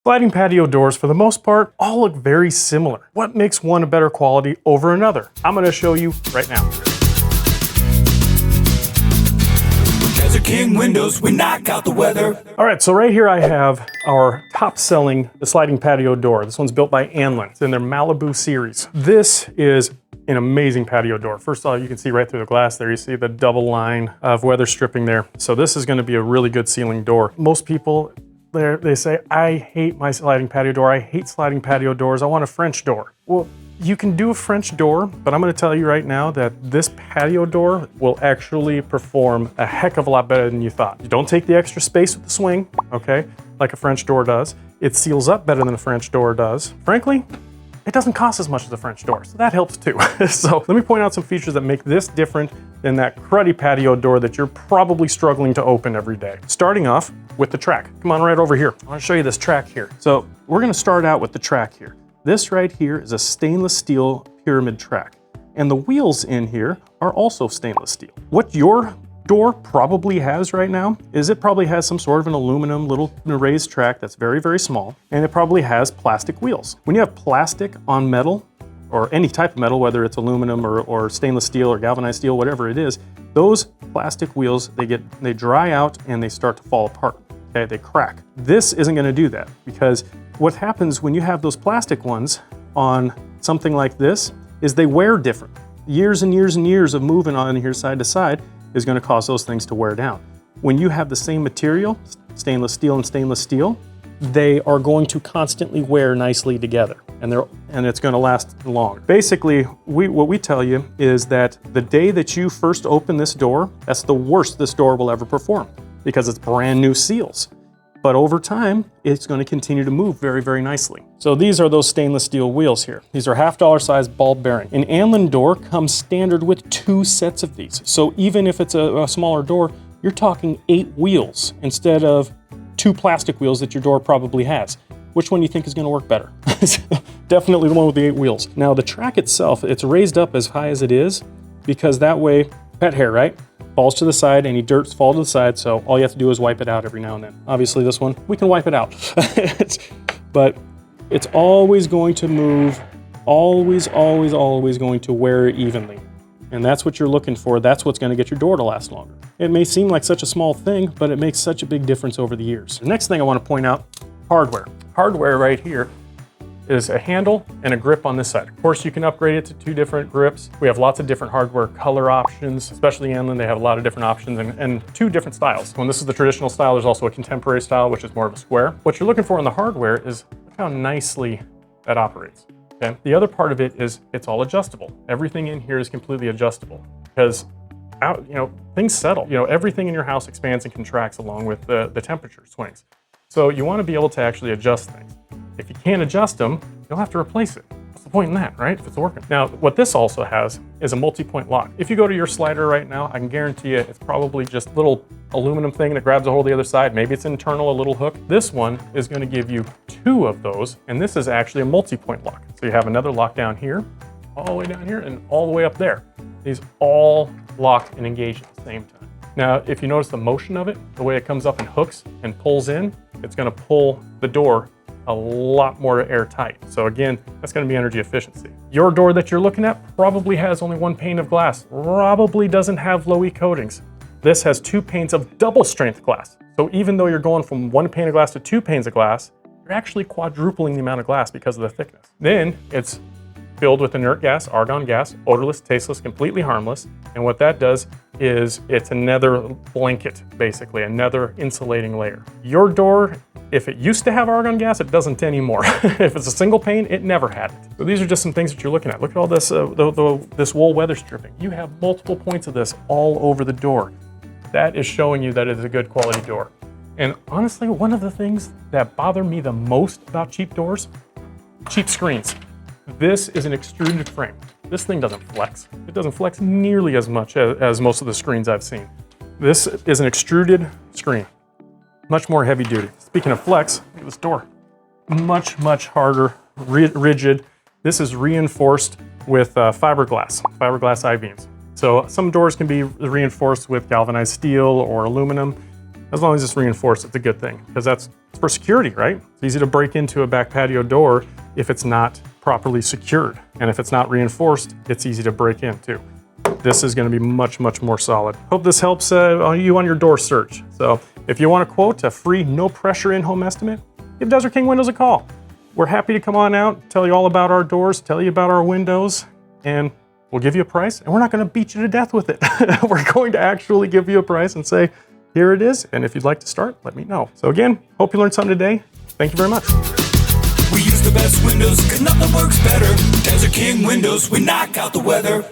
Sliding patio doors, for the most part, all look very similar. What makes one a better quality over another? I'm gonna show you right now. Desert King Windows, we knock out the weather. All right, so right here I have our top selling sliding patio door. This one's built by Anlin. It's in their Malibu series. This is an amazing patio door. First of all, you can see right through the glass there, you see the double line of weather stripping there. So this is gonna be a really good ceiling door. Most people, they say, I hate my sliding patio door. I hate sliding patio doors. I want a French door. Well, you can do a French door, but I'm gonna tell you right now that this patio door will actually perform a heck of a lot better than you thought. You don't take the extra space with the swing, okay, like a French door does. It seals up better than a French door does. Frankly, it doesn't cost as much as a French door, so that helps too. So let me point out some features that make this different than that cruddy patio door that you're probably struggling to open every day. Starting off with the track. Come on right over here. I want to show you this track here. So we're gonna start out with the track here. This right here is a stainless steel pyramid track. And the wheels in here are also stainless steel. What your door probably has right now is it probably has some sort of an aluminum little raised track that's very, very small, and it probably has plastic wheels. When you have plastic on metal, or any type of metal, whether it's aluminum or stainless steel or galvanized steel, whatever it is, those plastic wheels, they dry out and they start to fall apart, okay? They crack. This isn't gonna do that, because what happens when you have those plastic ones on something like this is they wear different. Years and years and years of moving on here side to side is gonna cause those things to wear down. When you have the same material, stainless steel and stainless steel, they are going to constantly wear nicely together, and it's gonna last long. Basically, what we tell you is that the day that you first open this door, that's the worst this door will ever perform, because it's brand new seals. But over time, it's gonna continue to move very, very nicely. So these are those stainless steel wheels here. These are $half size ball bearing. An Anlin door comes standard with 2 sets of these. So even if it's a smaller door, you're talking 8 wheels instead of 2 plastic wheels that your door probably has. Which one do you think is gonna work better? Definitely the one with the 8 wheels. Now the track itself, it's raised up as high as it is because that way, pet hair, right? Falls to the side, any dirts fall to the side, so all you have to do is wipe it out every now and then. Obviously this one, we can wipe it out. But it's always going to move, always going to wear evenly. And that's what you're looking for. That's what's gonna get your door to last longer. It may seem like such a small thing, but it makes such a big difference over the years. The next thing I wanna point out, hardware. Hardware right here is a handle and a grip on this side. Of course, you can upgrade it to 2 different grips. We have lots of different hardware color options, especially Anlin. They have a lot of different options and 2 different styles. When this is the traditional style, there's also a contemporary style, which is more of a square. What you're looking for in the hardware is look how nicely that operates. Okay? The other part of it is it's all adjustable. Everything in here is completely adjustable because things settle. Everything in your house expands and contracts along with the temperature swings. So you want to be able to actually adjust things. If you can't adjust them, you'll have to replace it. What's the point in that, right? If it's working. Now, what this also has is a multi-point lock. If you go to your slider right now, I can guarantee you it's probably just a little aluminum thing that grabs a hold of the other side. Maybe it's internal, a little hook. This one is going to give you 2 of those, and this is actually a multi-point lock. So you have another lock down here, all the way down here, and all the way up there. These all lock and engage at the same time. Now, if you notice the motion of it, the way it comes up and hooks and pulls in, it's going to pull the door a lot more airtight. So again, that's going to be energy efficiency. Your door that you're looking at probably has only 1 pane of glass, probably doesn't have low E coatings. This has 2 panes of double strength glass. So even though you're going from 1 pane of glass to 2 panes of glass, you're actually quadrupling the amount of glass because of the thickness. Then it's filled with inert gas, argon gas, odorless, tasteless, completely harmless. And what that does is it's another blanket, basically, another insulating layer. Your door, if it used to have argon gas, it doesn't anymore. If it's a single pane, it never had it. So these are just some things that you're looking at. Look at all this, this wool weather stripping. You have multiple points of this all over the door. That is showing you that it is a good quality door. And honestly, one of the things that bother me the most about cheap doors, cheap screens. This is an extruded frame. This thing doesn't flex. It doesn't flex nearly as much as most of the screens I've seen. This is an extruded screen, much more heavy duty. Speaking of flex, look at this door. Much harder, rigid. This is reinforced with fiberglass I-beams. So some doors can be reinforced with galvanized steel or aluminum. As long as it's reinforced, it's a good thing, because that's for security, right? It's easy to break into a back patio door if it's not properly secured. And if it's not reinforced, it's easy to break in too. This is gonna be much, much more solid. Hope this helps you on your door search. So if you want to quote a free, no pressure in-home estimate, give Desert King Windows a call. We're happy to come on out, tell you all about our doors, tell you about our windows, and we'll give you a price, and we're not gonna beat you to death with it. We're going to actually give you a price and say, here it is, and if you'd like to start, let me know. So again, hope you learned something today. Thank you very much. We use the best windows, cause nothing works better. Desert King Windows, we knock out the weather.